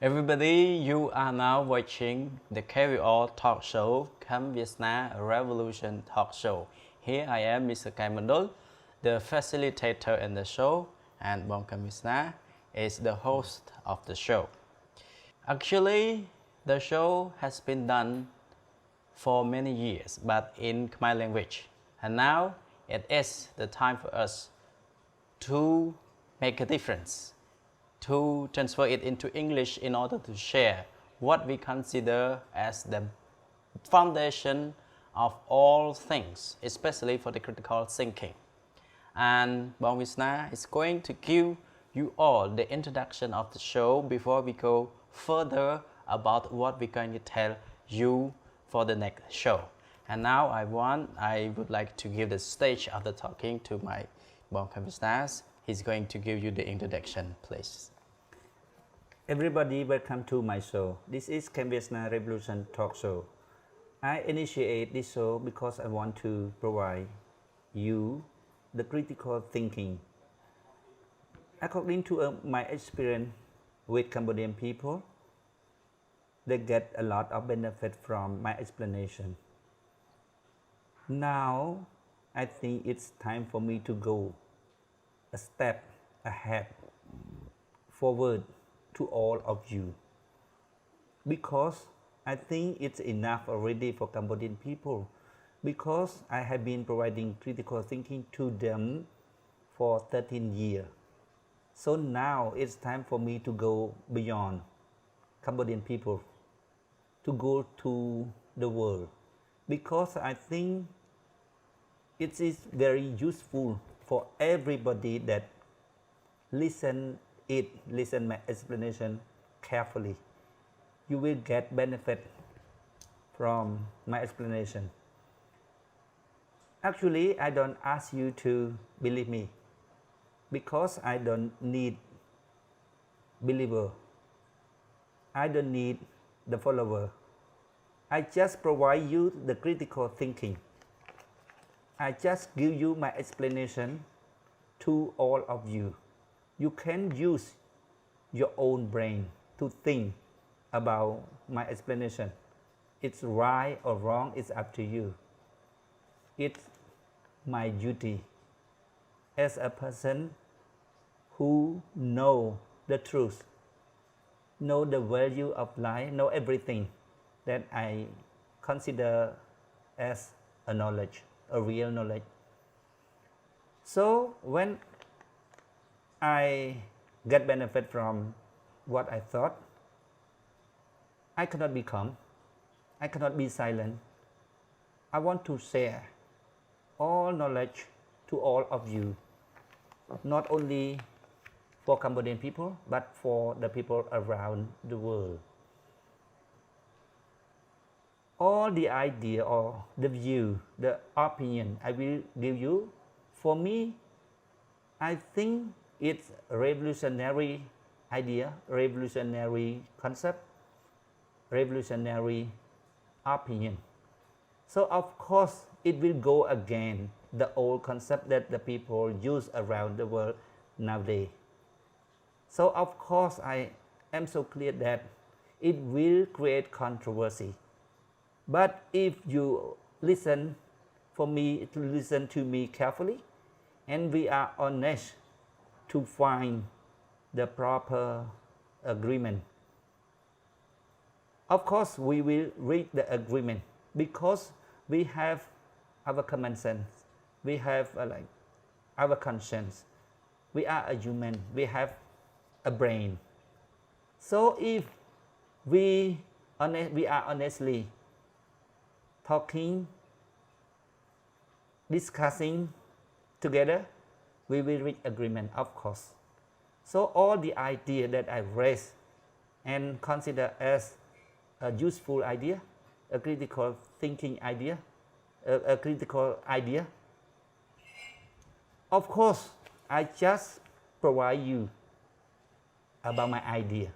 Everybody, you are now watching the KVR Talk Show, Khem Veasna Revolution Talk Show. Here I am, Mr. Kaimandol, the facilitator in the show, and Khem Veasna is the host of the show. Actually, the show has been done for many years, but in Khmer language. And now it is the time for us to make a difference, to transfer it into English in order to share what we consider as the foundation of all things, especially for the critical thinking. And Khem Veasna is going to give you all the introduction of the show before we go further about what we're going to tell you for the next show. And now I would like to give the stage of the talking to my Khem Veasna. He's going to give you the introduction, please. Everybody, welcome to my show. This is Khem Veasna Revolution Talk Show. I initiate this show because I want to provide you the critical thinking. According to my experience with Cambodian people, they get a lot of benefit from my explanation. Now, I think it's time for me to go a step ahead, forward to all of you, because I think it's enough already for Cambodian people, because I have been providing critical thinking to them for 13 years. So now it's time for me to go beyond Cambodian people, to go to the world, because I think it is very useful for everybody that listen my explanation carefully. You will get benefit from my explanation. Actually, I don't ask you to believe me, because I don't need believer. I don't need the follower. I just provide you the critical thinking. I just give you my explanation to all of you. You can use your own brain to think about my explanation. It's right or wrong, it's up to you. It's my duty as a person who know the truth, know the value of life, know everything that I consider as a knowledge, a real knowledge. So when I get benefit from what I thought, I cannot be calm, I cannot be silent. I want to share all knowledge to all of you, not only for Cambodian people, but for the people around the world. All the idea or the view, the opinion I will give you, for me, I think it's a revolutionary idea, revolutionary concept, revolutionary opinion. So of course, it will go against the old concept that the people use around the world nowadays. So of course, I am so clear that it will create controversy. But if you listen to me carefully, and we are honest to find the proper agreement, of course we will reach the agreement, because we have our common sense, we have our conscience, we are a human, we have a brain. So if we are honestly talking, discussing together, we will reach agreement, of course. So all the idea that I raise and consider as a useful idea, a critical thinking idea, a critical idea, of course, I just provide you about my idea.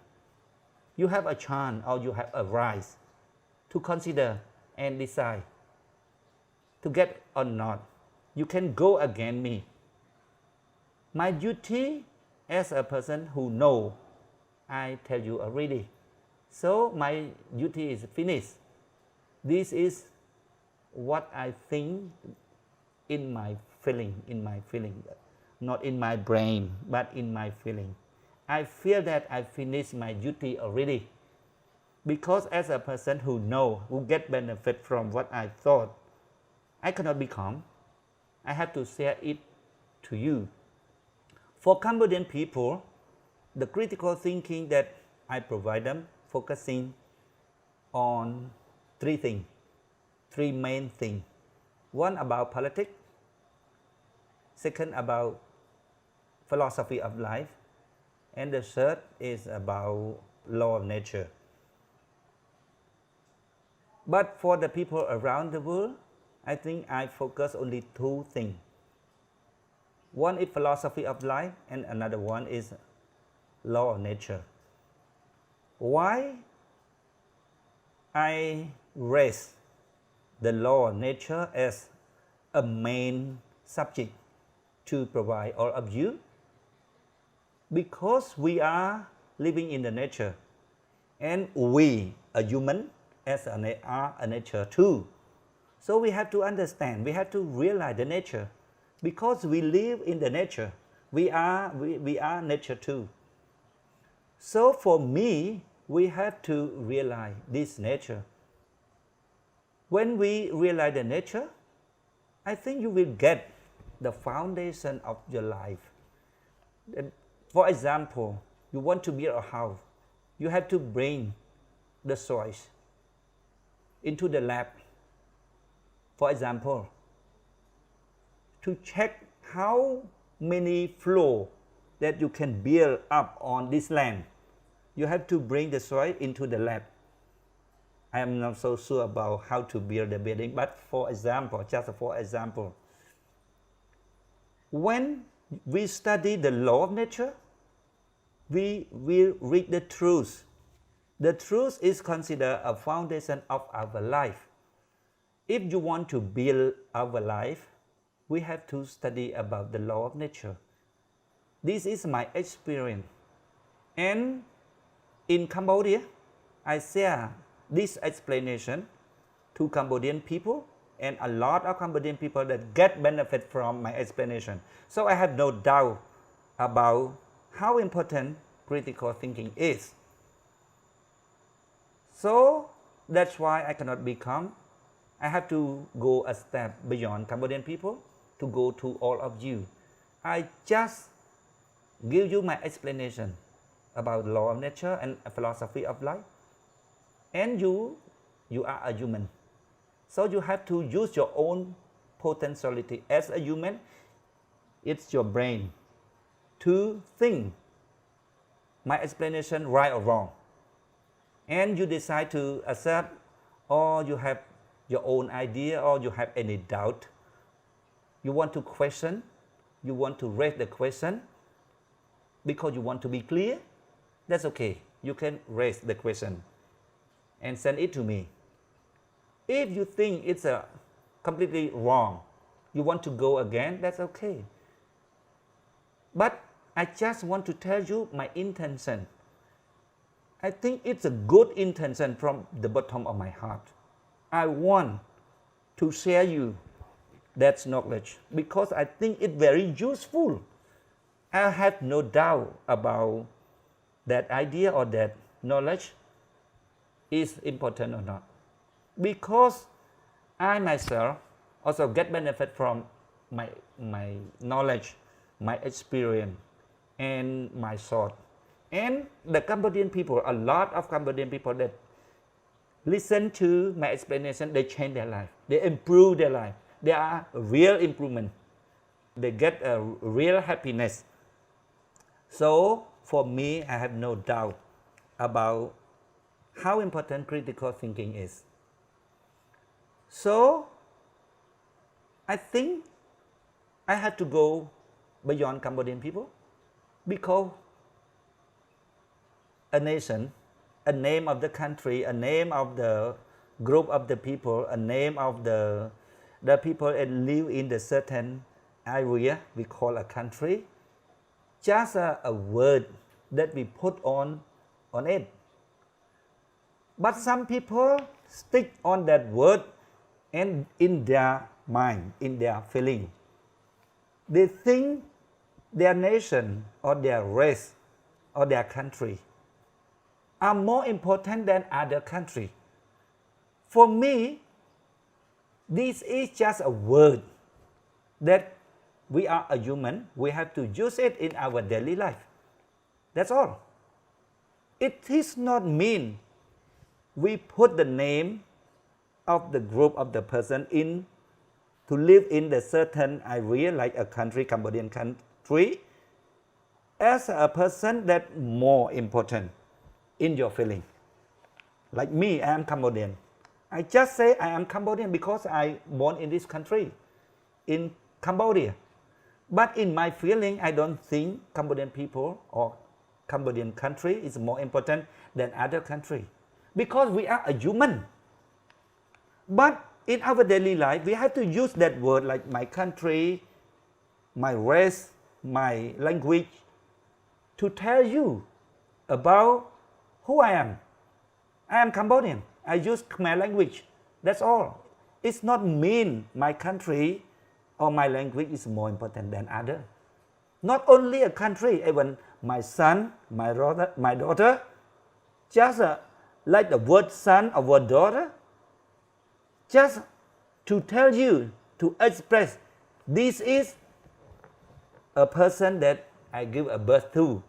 You have a chance, or you have a right to consider and decide to get or not. You can go against me. My duty as a person who know, I tell you already, So my duty is finished. This is what I think in my feeling, not in my brain, but in my feeling. I feel that I finished my duty already. Because as a person who get benefit from what I thought, I cannot be calm. I have to share it to you. For Cambodian people, the critical thinking that I provide them focusing on three main things. One about politics, second about philosophy of life, and the third is about law of nature. But for the people around the world, I think I focus only two things. One is philosophy of life and another one is law of nature. Why I raise the law of nature as a main subject to provide all of you? Because we are living in the nature and we, a human, are a nature too. So we have to understand, we have to realize the nature. Because we live in the nature, we are nature too. So for me, we have to realize this nature. When we realize the nature, I think you will get the foundation of your life. For example, you want to build a house, you have to bring the soil into the lab. For example, to check how many floors that you can build up on this land, you have to bring the soil into the lab. I am not so sure about how to build the building, but just for example, when we study the law of nature, we will read the truth. The truth is considered a foundation of our life. If you want to build our life, we have to study about the law of nature. This is my experience. And in Cambodia, I share this explanation to Cambodian people, and a lot of Cambodian people that get benefit from my explanation. So I have no doubt about how important critical thinking is. So that's why I cannot become. I have to go a step beyond Cambodian people to go to all of you. I just give you my explanation about law of nature and philosophy of life. And you are a human. So you have to use your own potentiality. As a human, it's your brain to think my explanation right or wrong. And you decide to accept, or you have your own idea, or you have any doubt. You want to question, you want to raise the question because you want to be clear. That's okay. You can raise the question and send it to me. If you think it's completely wrong, you want to go again, that's okay. But I just want to tell you my intention. I think it's a good intention from the bottom of my heart. I want to share you that knowledge because I think it's very useful. I have no doubt about that idea or that knowledge is important or not. Because I myself also get benefit from my knowledge, my experience, and my thought. And the Cambodian people, a lot of Cambodian people that listen to my explanation, they change their life. They improve their life. They are real improvement. They get a real happiness. So for me, I have no doubt about how important critical thinking is. So I think I had to go beyond Cambodian people because a nation, a name of the country, a name of the group of the people, a name of the people that live in the certain area we call a country, just a word that we put on it. But some people stick on that word and in their mind, in their feeling. They think their nation or their race or their country are more important than other country. For me, this is just a word that we are a human, we have to use it in our daily life. That's all. It is not mean we put the name of the group of the person in to live in the certain area like a country, Cambodian country, as a person that more important in your feeling. Like me, I am Cambodian. I just say I am Cambodian because I born in this country, in Cambodia. But in my feeling, I don't think Cambodian people or Cambodian country is more important than other country. Because we are a human. But in our daily life, we have to use that word like my country, my race, my language, to tell you about who I am. I am Cambodian. I use Khmer language. That's all. It's not mean my country or my language is more important than other. Not only a country, even my son, my daughter, just like the word son or word daughter, just to tell you, to express, this is a person that I give a birth to.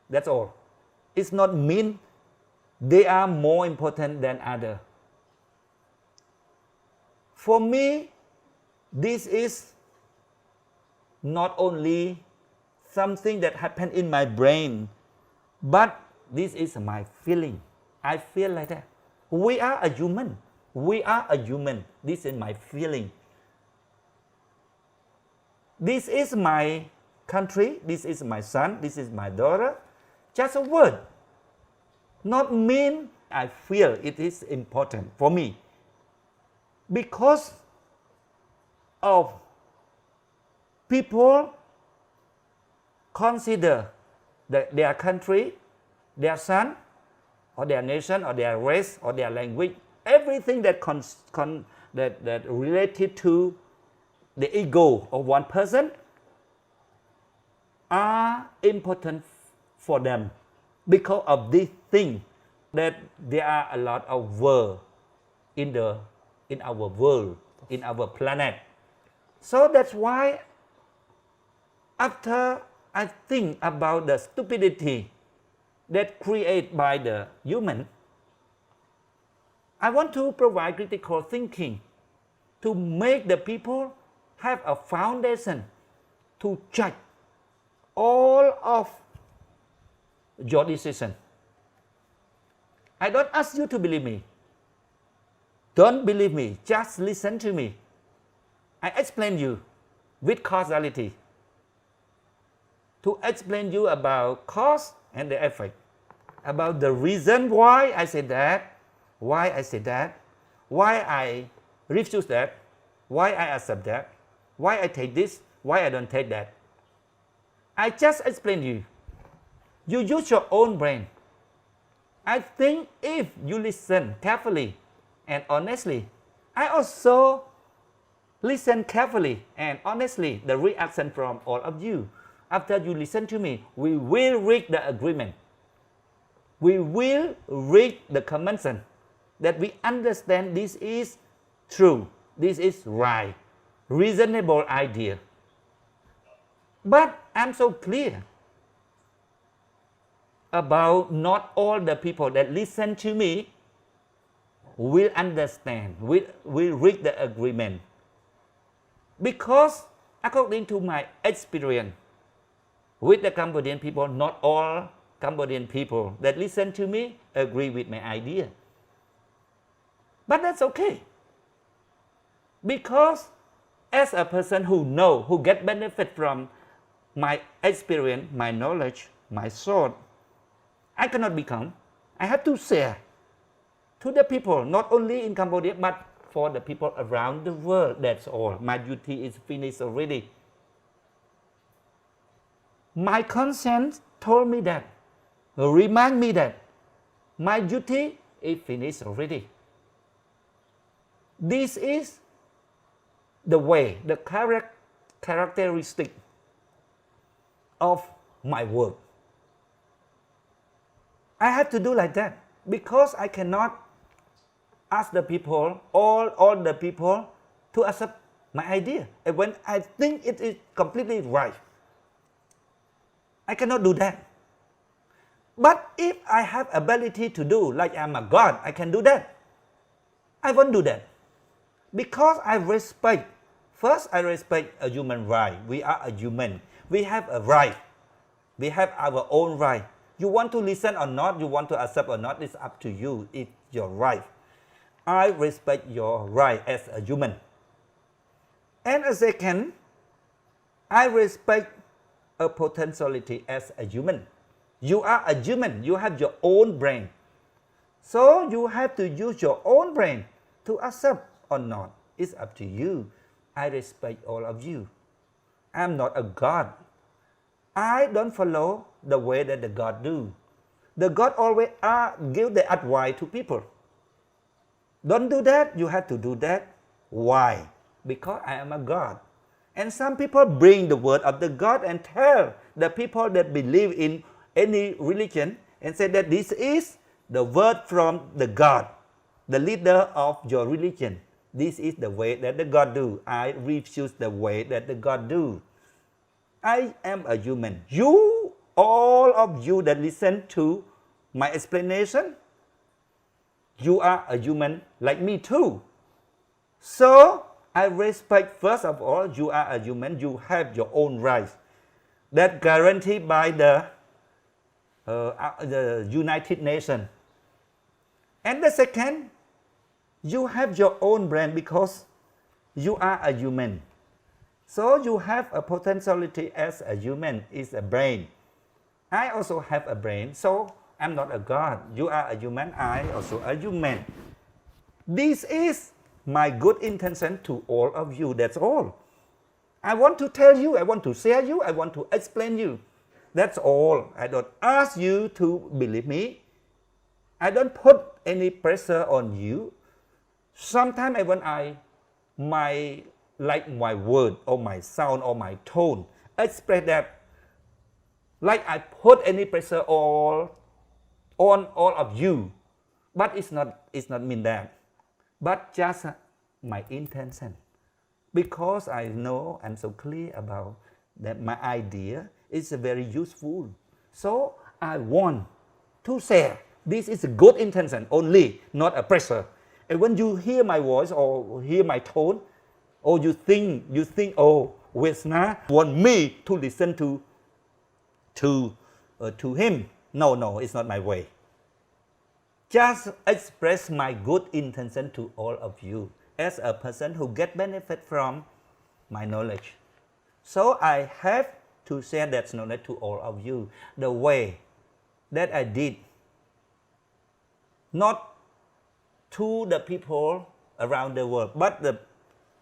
That's all. It's not mean they are more important than other. For me, this is not only something that happened in my brain, but this is my feeling. I feel like that. We are a human. We are a human. This is my feeling. This is my country. This is my son. This is my daughter. Just a word. Not mean I feel it is important for me. Because of people consider that their country, their son, or their nation, or their race, or their language, everything that that related to the ego of one person are important for them because of this thing that there are a lot of world in our world, in our planet. So that's why after I think about the stupidity that created by the human, I want to provide critical thinking to make the people have a foundation to judge all of your decision. I don't ask you to believe me. Don't believe me, just listen to me. I explain you with causality. To explain you about cause and the effect. About the reason why I said that, why I said that, why I refuse that, why I accept that, why I take this, why I don't take that. I just explain you. You use your own brain. I think if you listen carefully and honestly, I also listen carefully and honestly the reaction from all of you. After you listen to me, we will reach the agreement. We will reach the convention that we understand this is true, this is right, reasonable idea. But I'm so clear about not all the people that listen to me will understand, will reach the agreement. Because according to my experience with the Cambodian people, not all Cambodian people that listen to me agree with my idea. But that's okay. Because as a person who get benefit from my experience, my knowledge, my thought, I cannot become. I have to share to the people, not only in Cambodia, but for the people around the world. That's all. My duty is finished already. My conscience told me that, remind me that my duty It finished already. This is the way, the characteristic of my work. I have to do like that because I cannot ask the people, all the people, to accept my idea. And when I think it is completely right, I cannot do that. But if I have ability to do, like I'm a God, I can do that. I won't do that. Because I respect, first I respect a human right. We are a human. We have a right. We have our own right. You want to listen or not, you want to accept or not, it's up to you. It's your right. I respect your right as a human. And a second, I respect a potentiality as a human. You are a human. You have your own brain. So you have to use your own brain to accept or not. It's up to you. I respect all of you. I'm not a God. I don't follow the way that the God do. The God always give the advice to people. Don't do that. You have to do that. Why? Because I am a God. And some people bring the word of the God and tell the people that believe in any religion and say that this is the word from the God, the leader of your religion. This is the way that the God do. I refuse the way that the God do. I am a human. You, all of you that listen to my explanation, you are a human like me too. So I respect, first of all, you are a human. You have your own rights that guaranteed by the United Nations. And the second, you have your own brain because you are a human. So you have a potentiality as a human, is a brain. I also have a brain, so I'm not a God. You are a human, I also a human. This is my good intention to all of you, that's all. I want to tell you, I want to share you, I want to explain you. That's all. I don't ask you to believe me. I don't put any pressure on you. Sometimes when like my word or my sound or my tone express that, like I put any pressure on all of you, but it's not mean that, but just my intention, because I know I'm so clear about that my idea is very useful, so I want to share. This is a good intention only, not a pressure. And when you hear my voice or hear my tone, or you think, oh, Veasna want me to listen to him. No, it's not my way. Just express my good intention to all of you as a person who get benefit from my knowledge. So I have to share that knowledge to all of you. The way that I did, not to the people around the world, but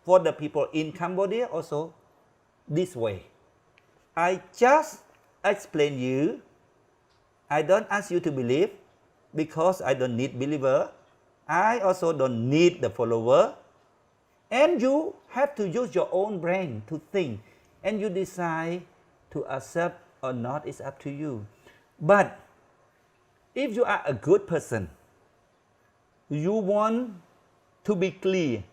for the people in Cambodia also, this way. I just explain you. I don't ask you to believe because I don't need believer. I also don't need the follower. And you have to use your own brain to think. And you decide to accept or not, it's up to you. But if you are a good person, you want to be clear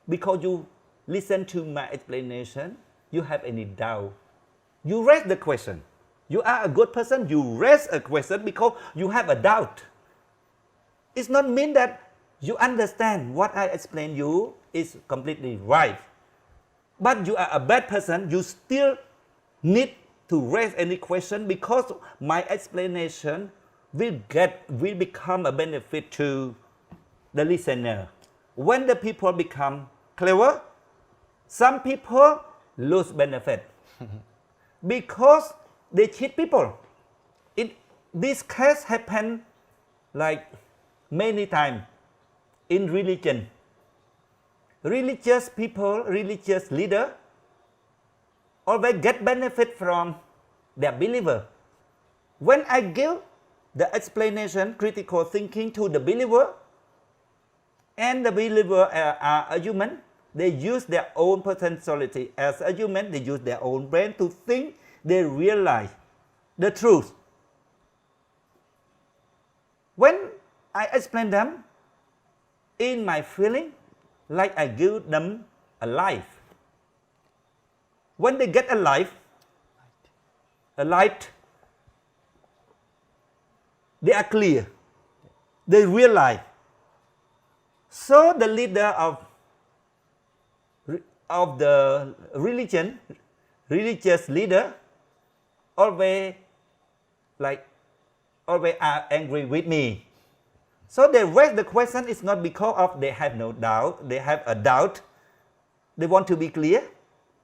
because you listen to my explanation, you have any doubt, you raise the question. You are a good person, you raise a question because you have a doubt. It's not mean that you understand what I explain you is completely right. But you are a bad person, you still need to raise any question because my explanation will become a benefit to the listener. When the people become clever, some people lose benefit because they cheat people. This case happen like many times in religion. Religious people, religious leader always get benefit from their believer. When I give the explanation, critical thinking to the believer, and the believer are a human. They use their own personality as a human. They use their own brain to think. They realize the truth. When I explain them, in my feeling, like I give them a life. When they get a life, a light, they are clear. They realize. So the leader of the religious leader, always are angry with me. So they raise the question is not because of they have no doubt, they have a doubt, they want to be clear,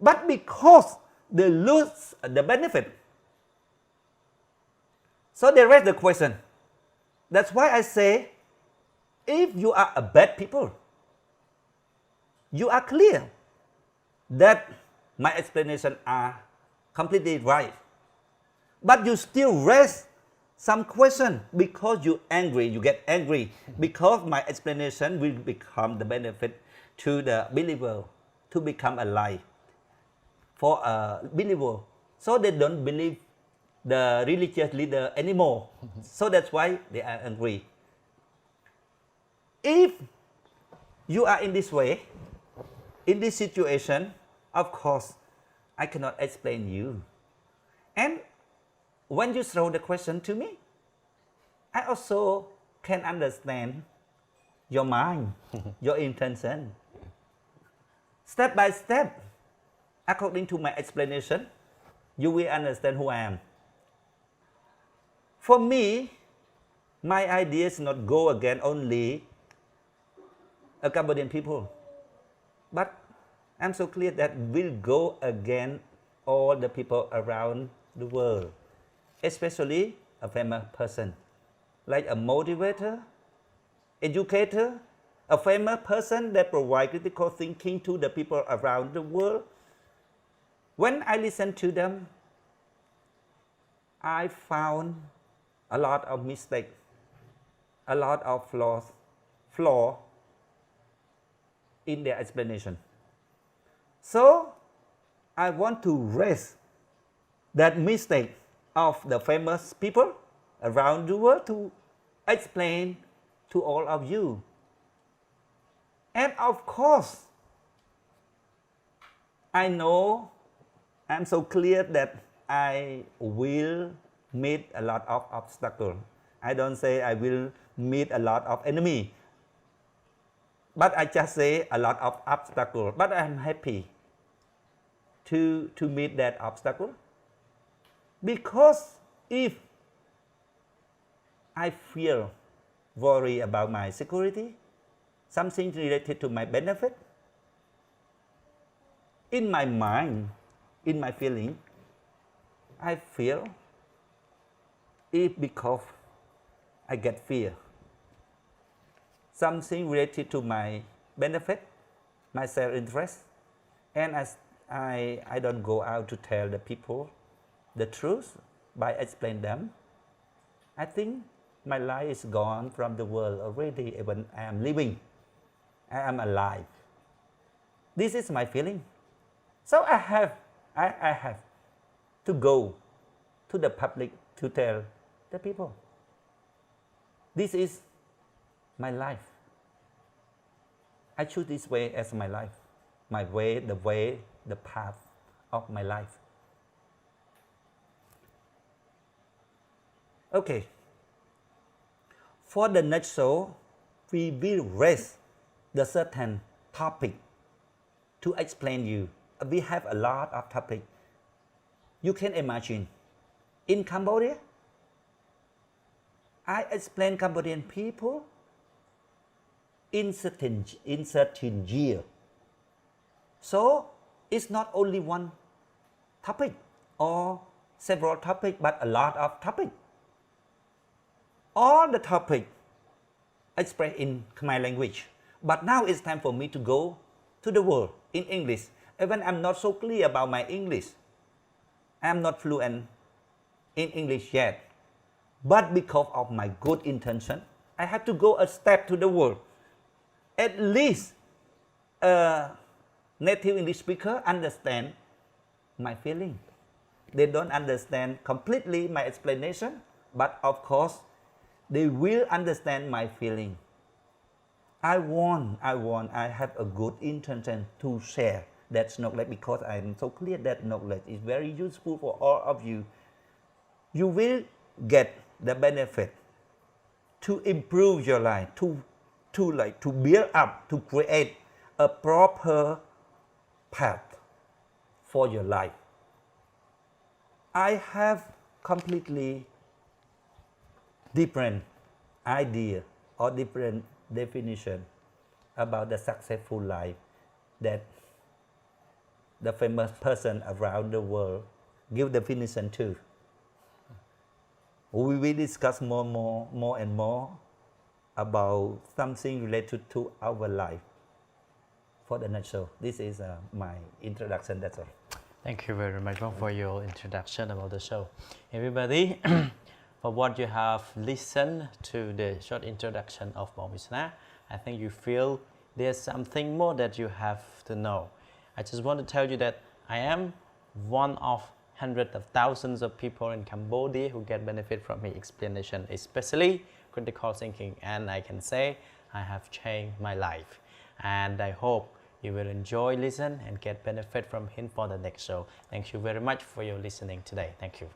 but because they lose the benefit. So they raise the question. That's why I say, if you are a bad people, you are clear that my explanations are completely right. But you still raise some question because you angry, you get angry, because my explanation will become the benefit to the believer, to become a lie for a believer. So they don't believe the religious leader anymore. So that's why they are angry. If you are in this way, in this situation, of course, I cannot explain you. And when you throw the question to me, I also can understand your mind, your intention. Step by step, according to my explanation, you will understand who I am. For me, my idea is not go against only a Cambodian people, but I'm so clear that will go against all the people around the world, especially a famous person, like a motivator, educator, a famous person that provide critical thinking to the people around the world. When I listen to them, I found a lot of mistakes, a lot of flaw in their explanation. So I want to raise that mistake of the famous people around the world to explain to all of you. And of course, I know I'm so clear that I will meet a lot of obstacles. I don't say I will meet a lot of enemy, but I just say a lot of obstacles. But I'm happy to meet that obstacle, because if I feel worry about my security, something related to my benefit, in my mind, in my feeling, I feel if because I get fear, something related to my benefit, my self-interest, and I don't go out to tell the people the truth by explain them, I think my life is gone from the world already when I am living. I am alive. This is my feeling. So I have to go to the public to tell the people. This is my life. I choose this way as my life, my way, the path of my life. Okay. For the next show, we will raise the certain topic to explain you. We have a lot of topics. You can imagine, in Cambodia, I explain Cambodian people in certain year. So it's not only one topic or several topics, but a lot of topics. All the topics expressed in Khmer language. But now it's time for me to go to the world in English. Even I'm not so clear about my English. I'm not fluent in English yet. But because of my good intention, I have to go a step to the world. At least a native English speaker understand my feeling. They don't understand completely my explanation, but of course, they will understand my feeling. I have a good intention to share that knowledge because I am so clear that knowledge is very useful for all of you. You will get the benefit to improve your life, to build up, to create a proper path for your life. I have completely different idea or different definition about the successful life that the famous person around the world give definition to. We will discuss more and more about something related to our life for the next show. This is my introduction, that's all. Thank you very much for your introduction about the show. Everybody, for what you have listened to the short introduction of Khem Veasna, I think you feel there's something more that you have to know. I just want to tell you that I am one of hundreds of thousands of people in Cambodia who get benefit from his explanation, especially critical thinking, and I can say I have changed my life. And I hope you will enjoy listen and get benefit from him for the next show. Thank you very much for your listening today. Thank you.